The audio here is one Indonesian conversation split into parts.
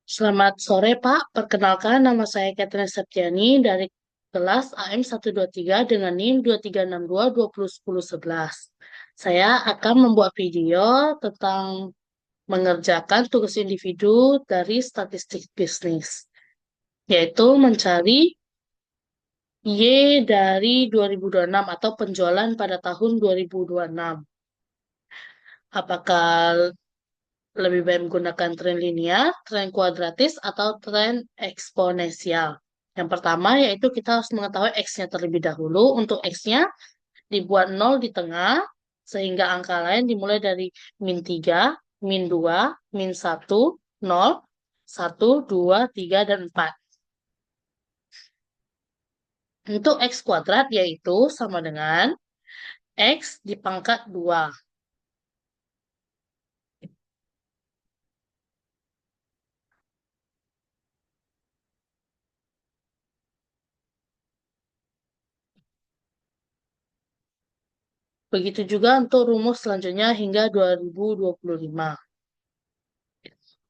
Selamat sore, Pak. Perkenalkan, nama saya Catherine Septiani dari kelas AM 123 dengan NIM 2362201011. Saya akan membuat video tentang mengerjakan tugas individu dari statistik bisnis, yaitu mencari Y dari 2026 atau penjualan pada tahun 2026. Apakah lebih baik menggunakan tren linear, tren kuadratis, atau tren eksponensial. Yang pertama yaitu kita harus mengetahui X-nya terlebih dahulu. Untuk X-nya dibuat 0 di tengah, sehingga angka lain dimulai dari -3, -2, -1, 0, 1, 2, 3, dan 4. Untuk X kuadrat yaitu sama dengan X di pangkat 2. Begitu juga untuk rumus selanjutnya hingga 2025.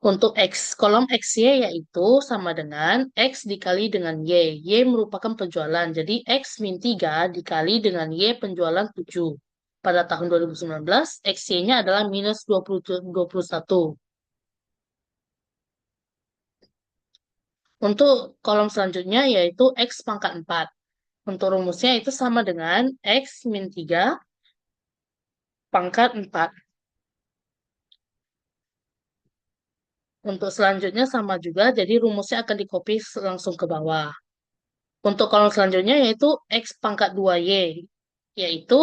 Untuk X, kolom XY yaitu sama dengan X dikali dengan Y. Y merupakan penjualan. Jadi X min 3 dikali dengan Y penjualan 7. Pada tahun 2019, XY-nya adalah minus 21. Untuk kolom selanjutnya yaitu X pangkat 4. Untuk rumusnya itu sama dengan X min 3 pangkat 4. Untuk selanjutnya sama juga, jadi rumusnya akan di-copy langsung ke bawah. Untuk kolom selanjutnya yaitu X pangkat 2Y, yaitu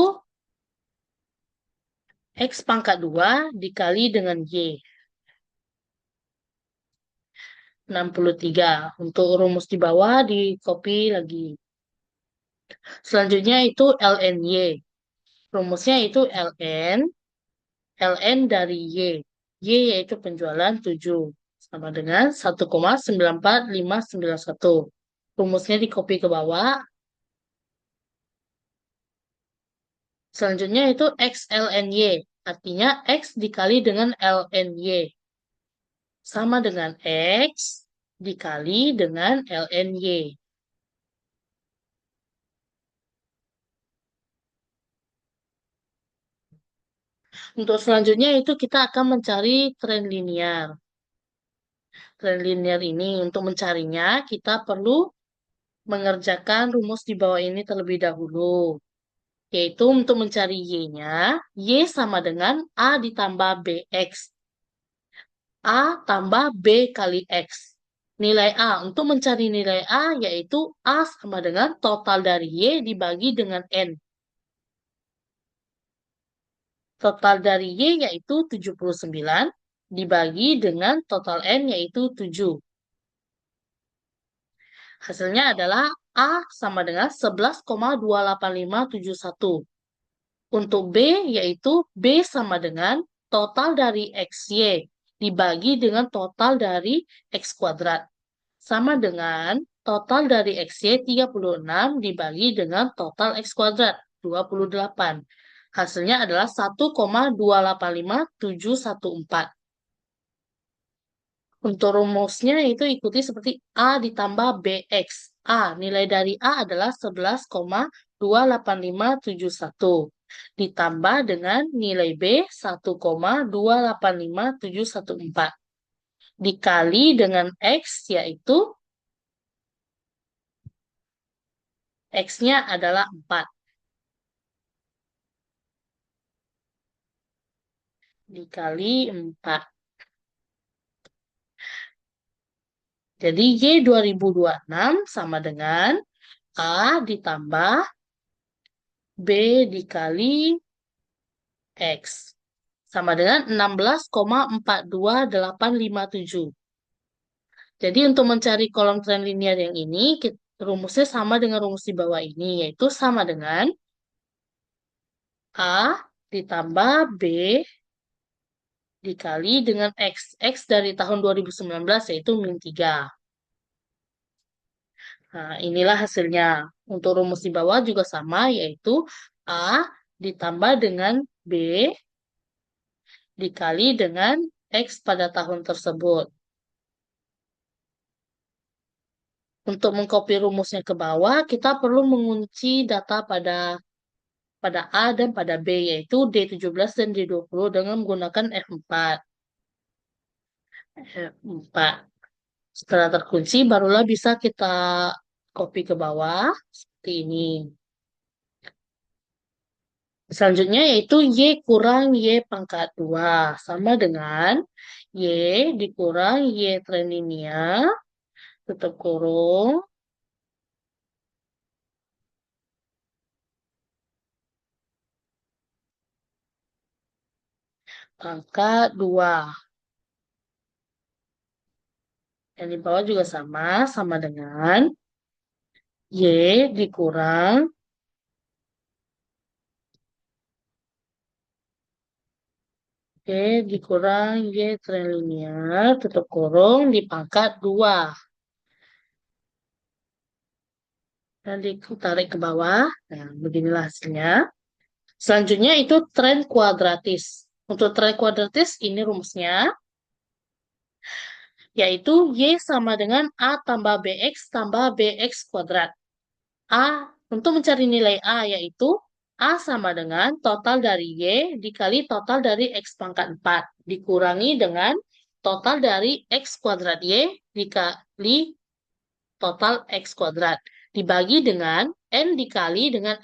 X pangkat 2 dikali dengan Y. 63. Untuk rumus di bawah di-copy lagi. Selanjutnya itu ln Y. Rumusnya itu ln dari Y. Y yaitu penjualan 7. Sama dengan 1,94591. Rumusnya di-copy ke bawah. Selanjutnya itu X ln Y. Artinya X dikali dengan ln Y. Sama dengan X dikali dengan ln Y. Untuk selanjutnya itu kita akan mencari tren linear. Tren linear ini untuk mencarinya kita perlu mengerjakan rumus di bawah ini terlebih dahulu. Yaitu untuk mencari Y-nya, Y sama dengan A ditambah BX. A tambah B kali X. Nilai A, untuk mencari nilai A yaitu A sama dengan total dari Y dibagi dengan N. Total dari Y yaitu 79 dibagi dengan total N yaitu 7. Hasilnya adalah A sama dengan 11,28571. Untuk B yaitu B sama dengan total dari XY dibagi dengan total dari X kuadrat. Sama dengan total dari XY 36 dibagi dengan total X kuadrat 28. Hasilnya adalah 1,285714. Untuk rumusnya itu ikuti seperti A ditambah BX. A, nilai dari A adalah 11,28571. Ditambah dengan nilai B 1,285714. Dikali dengan X, yaitu X-nya adalah 4. Dikali 4. Jadi Y 2026 sama dengan A ditambah B dikali X. Sama dengan 16,42857. Jadi untuk mencari kolom tren linear yang ini, rumusnya sama dengan rumus di bawah ini, yaitu sama dengan A ditambah B dikali dengan X. X dari tahun 2019 yaitu min 3. Nah, inilah hasilnya. Untuk rumus di bawah juga sama, yaitu A ditambah dengan B dikali dengan X pada tahun tersebut. Untuk mengcopy rumusnya ke bawah, kita perlu mengunci data pada A dan pada B, yaitu D17 dan D20 dengan menggunakan F4. F4. Setelah terkunci, barulah bisa kita copy ke bawah, seperti ini. Selanjutnya yaitu Y kurang Y pangkat 2. Sama dengan Y dikurang Y tren linear, tutup kurung, pangkat 2. Yang di bawah juga sama dengan Y dikurang Y dikurang Y tren linear, tutup kurung, di pangkat 2. Dan ditarik ke bawah. Nah, beginilah hasilnya. Selanjutnya itu tren kuadratis. Untuk tren kuadratis, ini rumusnya, yaitu Y sama dengan A tambah BX tambah BX kuadrat. Untuk mencari nilai A, yaitu A sama dengan total dari Y dikali total dari X pangkat 4. Dikurangi dengan total dari X kuadrat Y dikali total X kuadrat. Dibagi dengan N dikali dengan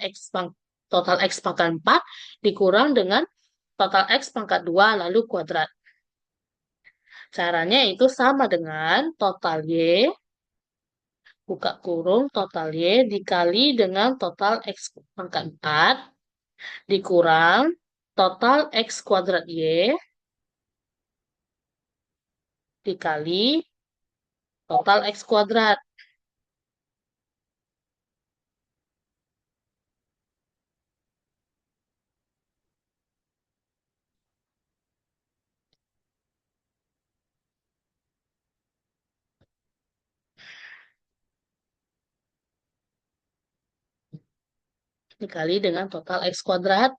total X pangkat 4 dikurang dengan total X pangkat 2 lalu kuadrat. Caranya itu sama dengan total Y, buka kurung, total Y dikali dengan total X pangkat 4 dikurang total X kuadrat Y dikali total X kuadrat. Dikali dengan total X kuadrat,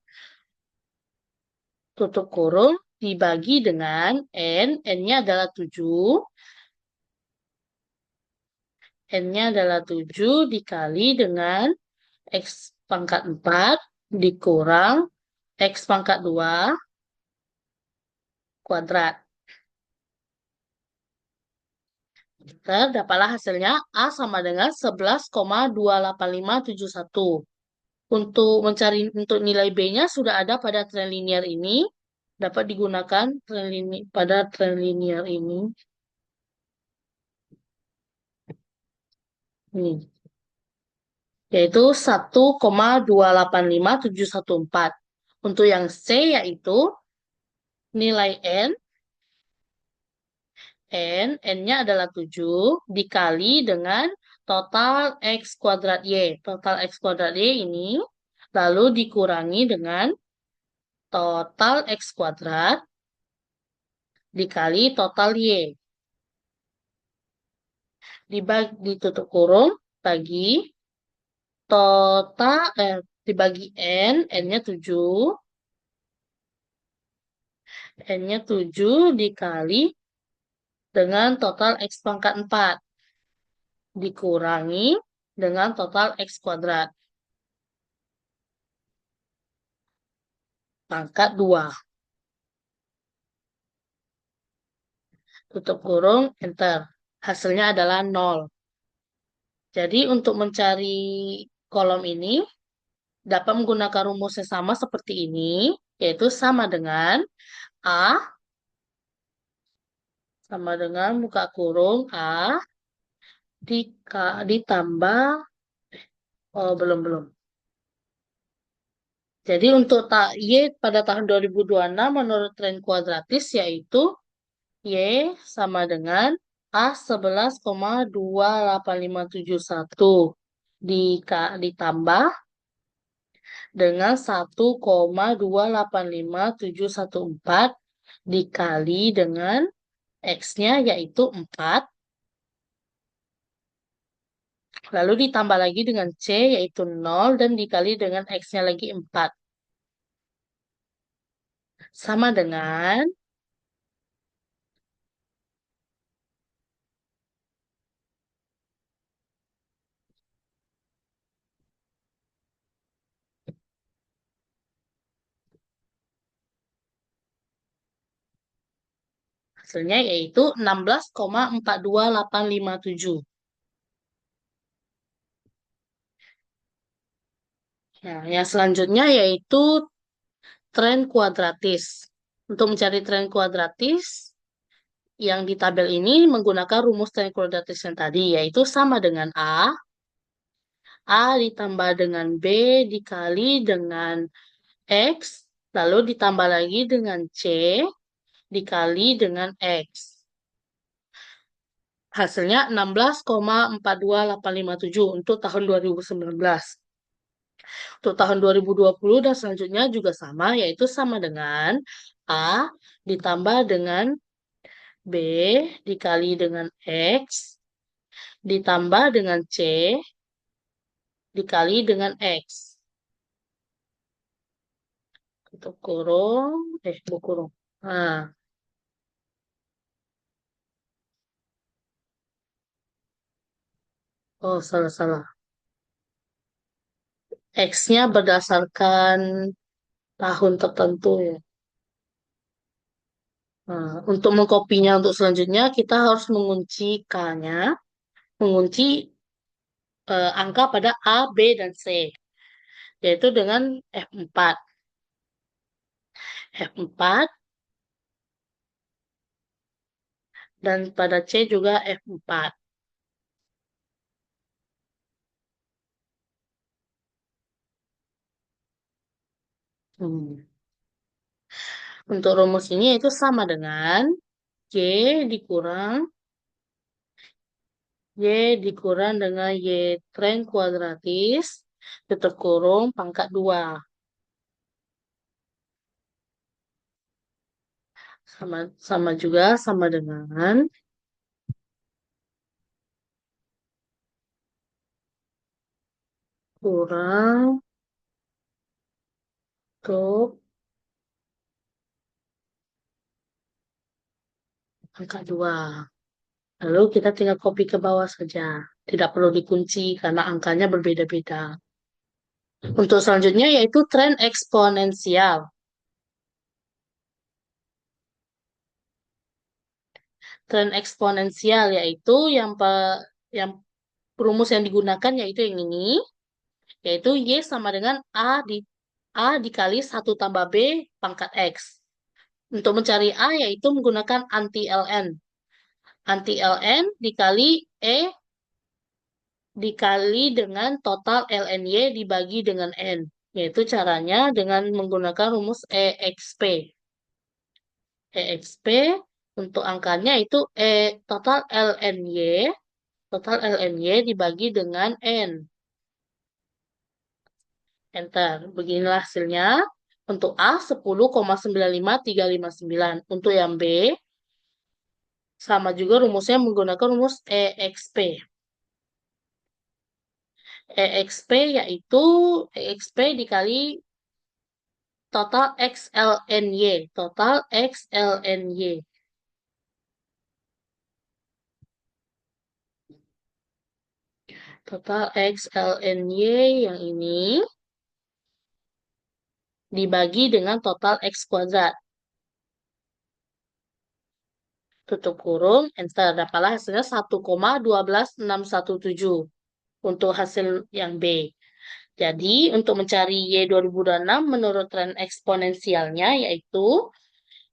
tutup kurung, dibagi dengan N, N-nya adalah 7, N-nya adalah 7 dikali dengan X pangkat 4 dikurang X pangkat 2 kuadrat. Kita dapatlah hasilnya A sama dengan 11,28571. Untuk nilai B-nya sudah ada pada tren linear ini, dapat digunakan pada tren linear ini. Ini yaitu 1,2857114. Untuk yang C yaitu nilai N-nya adalah 7 dikali dengan total X kuadrat Y. Total X kuadrat Y ini lalu dikurangi dengan total X kuadrat dikali total Y. Ditutup kurung, bagi total, dibagi N-nya 7, N-nya 7 dikali dengan total X pangkat 4 dikurangi dengan total X kuadrat pangkat 2. Tutup kurung, enter. Hasilnya adalah 0. Jadi untuk mencari kolom ini dapat menggunakan rumus yang sama seperti ini, yaitu sama dengan A sama dengan buka kurung A ditambah, oh belum. Jadi untuk Y pada tahun 2026 menurut tren kuadratis yaitu Y sama dengan A11,28571 ditambah dengan 1,2857114 dikali dengan X-nya yaitu 4, lalu ditambah lagi dengan C yaitu 0 dan dikali dengan X-nya lagi 4. Sama dengan Hasilnya yaitu 16,42,857. Nah, yang selanjutnya yaitu tren kuadratis. Untuk mencari tren kuadratis, yang di tabel ini menggunakan rumus tren kuadratis yang tadi, yaitu sama dengan A ditambah dengan B dikali dengan X, lalu ditambah lagi dengan C dikali dengan X. Hasilnya 16,42,857 untuk tahun 2019. Untuk tahun 2020 dan selanjutnya juga sama, yaitu sama dengan A ditambah dengan B dikali dengan X ditambah dengan C dikali dengan X. Untuk kurung, bu kurung. Nah, oh salah-salah. X-nya berdasarkan tahun tertentu ya. Nah, untuk mengkopinya untuk selanjutnya kita harus mengunci K-nya, mengunci angka pada A, B, dan C, yaitu dengan F4. F4 dan pada C juga F4. Hmm. Untuk rumus ini itu sama dengan Y dikurang Y dikurang dengan Y tren kuadratis tutup kurung pangkat 2. Sama, sama juga sama dengan kurang untuk pangkat 2. Lalu kita tinggal copy ke bawah saja. Tidak perlu dikunci karena angkanya berbeda-beda. Untuk selanjutnya yaitu tren eksponensial. Tren eksponensial yaitu yang rumus yang digunakan yaitu yang ini, yaitu Y sama dengan A dikali 1 tambah B pangkat X. Untuk mencari A yaitu menggunakan anti-ln. Anti-ln dikali E dikali dengan total ln Y dibagi dengan N. Yaitu caranya dengan menggunakan rumus EXP. EXP untuk angkanya itu total ln Y dibagi dengan N. Enter. Beginilah hasilnya. Untuk A 10,95,359. Untuk yang B sama juga rumusnya menggunakan rumus EXP. EXP yaitu EXP dikali total XLNY. Total XLNY. Total XLNY yang ini dibagi dengan total X kuadrat. Tutup kurung, enter. Dapatlah hasilnya 1,12617 untuk hasil yang B. Jadi, untuk mencari Y 2026 menurut tren eksponensialnya yaitu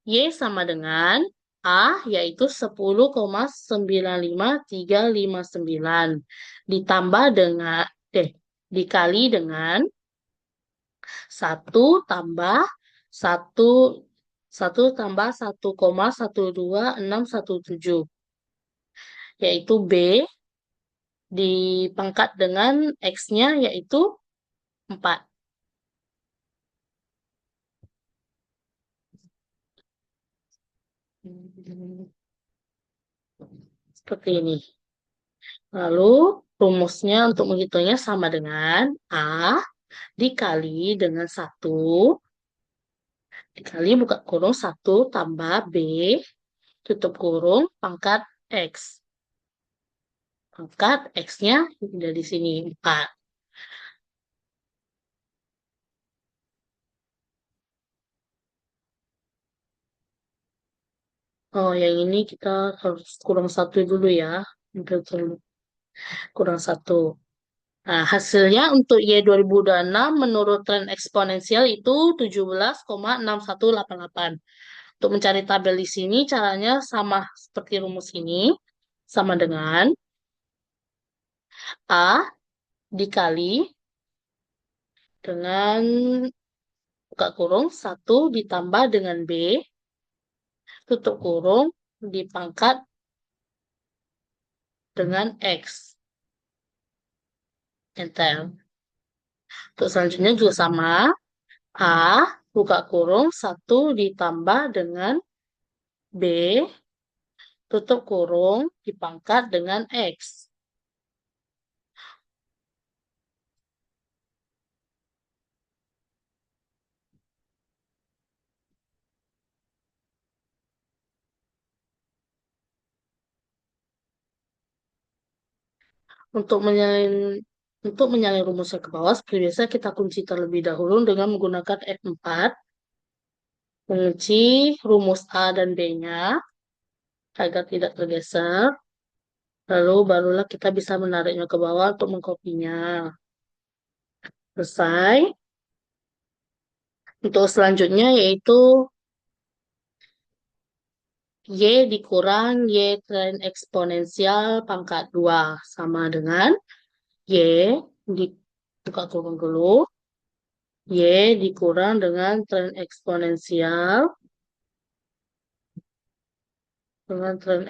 Y sama dengan A yaitu 10,95,359 ditambah dengan dikali dengan 1 tambah 1 tambah 1,121617 yaitu B dipangkat dengan X-nya yaitu 4. Seperti ini. Lalu rumusnya untuk menghitungnya sama dengan A dikali dengan 1 dikali buka kurung 1 tambah B tutup kurung pangkat X. Pangkat X-nya ada di sini 4. Oh, yang ini kita harus kurang satu dulu ya. Betul, kurang satu. Nah, hasilnya untuk Y 2026 menurut tren eksponensial itu 17,6188. Untuk mencari tabel di sini caranya sama seperti rumus ini. Sama dengan A dikali dengan buka kurung satu ditambah dengan B tutup kurung dipangkat dengan X. Enter. Untuk selanjutnya juga sama. A buka kurung satu ditambah dengan B tutup kurung dipangkat dengan X. Untuk menyalin rumusnya ke bawah, seperti biasa kita kunci terlebih dahulu dengan menggunakan F4, mengunci rumus A dan B-nya agar tidak tergeser. Lalu barulah kita bisa menariknya ke bawah untuk mengkopinya. Selesai. Untuk selanjutnya yaitu Y dikurang Y tren eksponensial pangkat 2 sama dengan Y di buka kurung dulu. Y dikurang dengan tren eksponensial dengan tren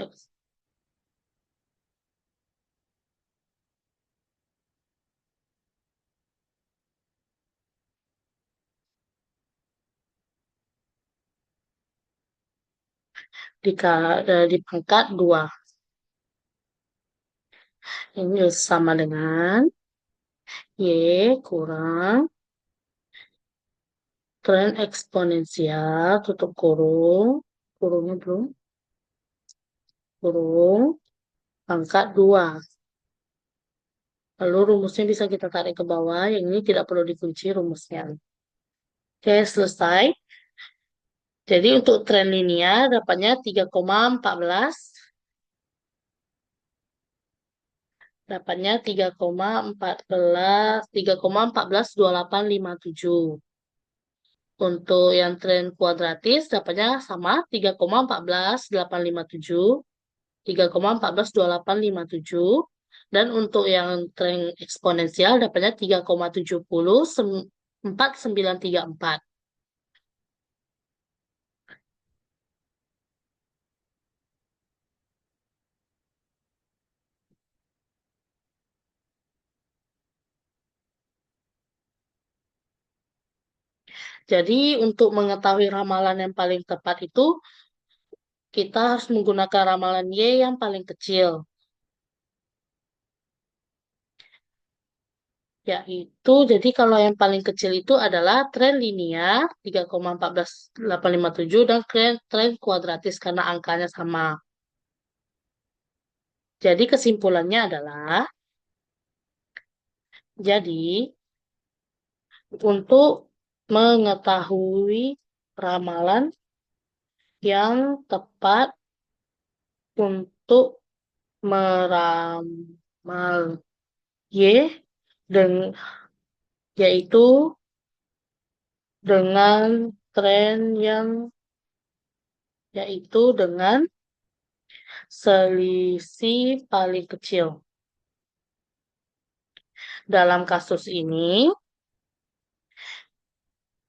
di pangkat 2. Ini sama dengan Y kurang tren eksponensial tutup kurung. Kurungnya belum. Kurung pangkat 2. Lalu rumusnya bisa kita tarik ke bawah. Yang ini tidak perlu dikunci rumusnya. Oke, selesai. Jadi untuk tren linear dapatnya 3,14. Dapatnya 3,142857. Untuk yang tren kuadratis dapatnya sama 3,14857, 3,142857. Dan untuk yang tren eksponensial dapatnya 3,704934. Jadi untuk mengetahui ramalan yang paling tepat itu kita harus menggunakan ramalan Y yang paling kecil. Yaitu, jadi kalau yang paling kecil itu adalah tren linear 3,14857 dan tren kuadratis karena angkanya sama. Jadi kesimpulannya adalah, jadi untuk mengetahui ramalan yang tepat untuk meramal Y dan yaitu dengan tren yang yaitu dengan selisih paling kecil. Dalam kasus ini,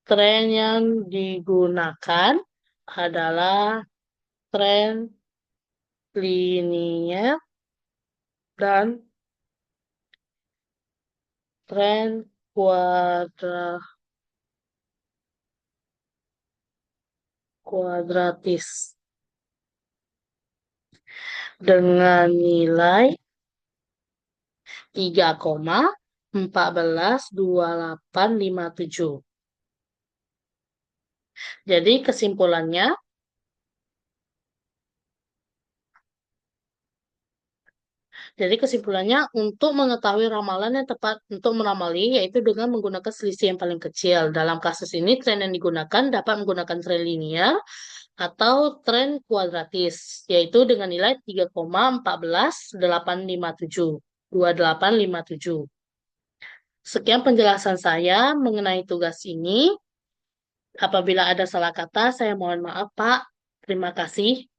tren yang digunakan adalah tren linier dan tren kuadratis dengan nilai 3,142857. Jadi kesimpulannya untuk mengetahui ramalan yang tepat untuk meramali yaitu dengan menggunakan selisih yang paling kecil. Dalam kasus ini tren yang digunakan dapat menggunakan tren linear atau tren kuadratis, yaitu dengan nilai 3,14857. 2857. Sekian penjelasan saya mengenai tugas ini. Apabila ada salah kata, saya mohon maaf, Pak. Terima kasih.